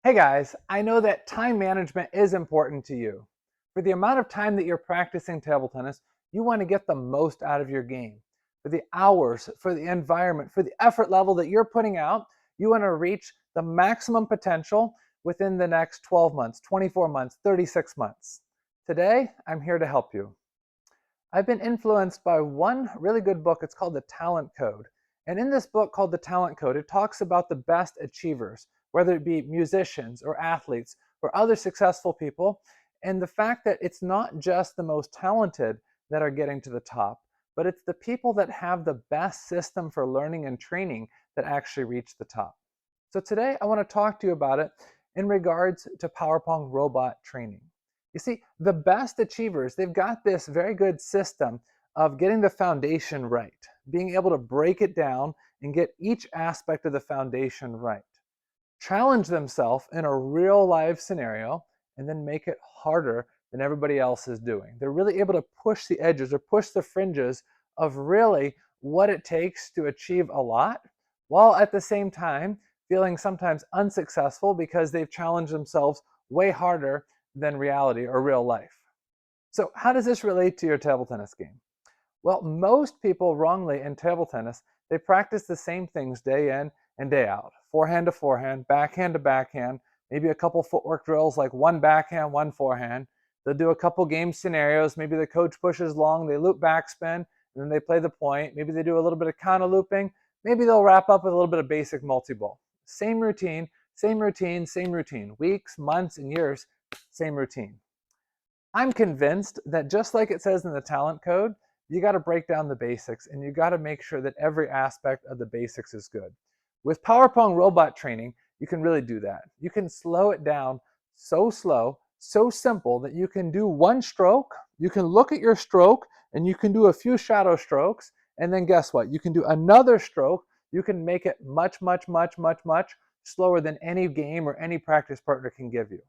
Hey guys, I know that time management is important to you. For the amount of time that you're practicing table tennis, you want to get the most out of your game. For the hours, for the environment, for the effort level that you're putting out, you want to reach the maximum potential within the next 12 months, 24 months, 36 months. Today, I'm here to help you. I've been influenced by one really good book. It's called The Talent Code. And in this book called The Talent Code, it talks about the best achievers, whether it be musicians or athletes or other successful people, and the fact that it's not just the most talented that are getting to the top, but it's the people that have the best system for learning and training that actually reach the top. So today I want to talk to you about it in regards to PowerPong robot training. You see, the best achievers, they've got this very good system of getting the foundation right, being able to break it down and get each aspect of the foundation right. Challenge themselves in a real life scenario and then make it harder than everybody else is doing. They're really able to push the edges or push the fringes of really what it takes to achieve a lot, while at the same time feeling sometimes unsuccessful because they've challenged themselves way harder than reality or real life. So, how does this relate to your table tennis game? Well, most people wrongly in table tennis, they practice the same things day in and day out. Forehand to forehand, backhand to backhand, maybe a couple footwork drills like one backhand, one forehand. They'll do a couple game scenarios. Maybe the coach pushes long, they loop backspin, and then they play the point. Maybe they do a little bit of counter looping. Maybe they'll wrap up with a little bit of basic multi-ball. Same routine, same routine, same routine. Weeks, months, and years, same routine. I'm convinced that just like it says in the talent code, you got to break down the basics and you got to make sure that every aspect of the basics is good. With PowerPong robot training, you can really do that. You can slow it down so slow, so simple that you can do one stroke, you can look at your stroke and you can do a few shadow strokes, and then guess what? You can do another stroke. You can make it much, much, much, much, much slower than any game or any practice partner can give you.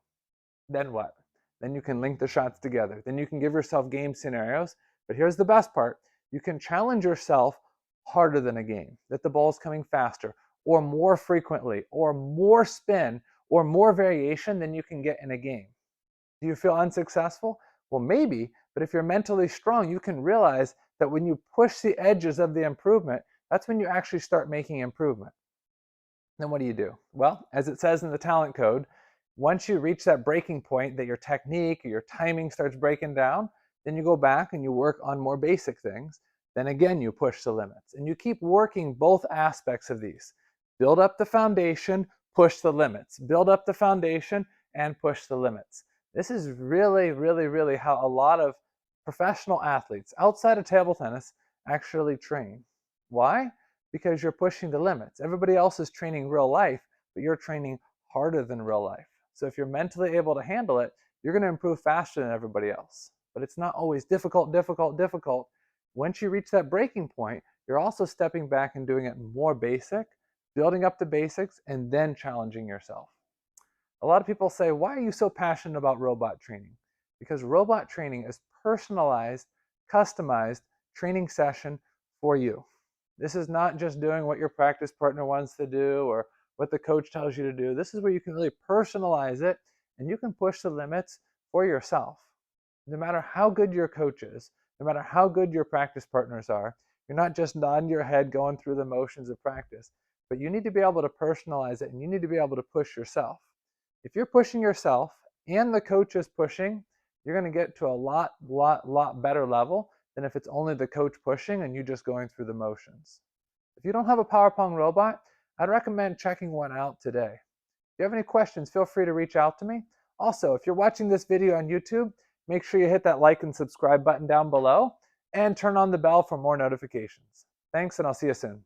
Then what? Then you can link the shots together. Then you can give yourself game scenarios. But here's the best part. You can challenge yourself harder than a game, that the ball is coming faster or more frequently or more spin or more variation than you can get in a game. Do you feel unsuccessful? Well, maybe, but if you're mentally strong, you can realize that when you push the edges of the improvement, that's when you actually start making improvement. Then what do you do? Well, as it says in the talent code, once you reach that breaking point that your technique or your timing starts breaking down, then you go back and you work on more basic things. Then again, you push the limits and you keep working both aspects of these. Build up the foundation, push the limits. Build up the foundation and push the limits. This is really, really, really how a lot of professional athletes outside of table tennis actually train. Why? Because you're pushing the limits. Everybody else is training real life, but you're training harder than real life. So if you're mentally able to handle it, you're going to improve faster than everybody else. But it's not always difficult, difficult, difficult. Once you reach that breaking point, you're also stepping back and doing it more basic, building up the basics, and then challenging yourself. A lot of people say, why are you so passionate about robot training? Because robot training is personalized, customized training session for you. This is not just doing what your practice partner wants to do or what the coach tells you to do. This is where you can really personalize it and you can push the limits for yourself. No matter how good your coach is, no matter how good your practice partners are, you're not just nodding your head going through the motions of practice, but you need to be able to personalize it and you need to be able to push yourself. If you're pushing yourself and the coach is pushing, you're going to get to a lot better level than if it's only the coach pushing and you just going through the motions. If you don't have a PowerPong robot, I'd recommend checking one out today. If you have any questions, feel free to reach out to me. Also, if you're watching this video on YouTube, make sure you hit that like and subscribe button down below and turn on the bell for more notifications. Thanks, and I'll see you soon.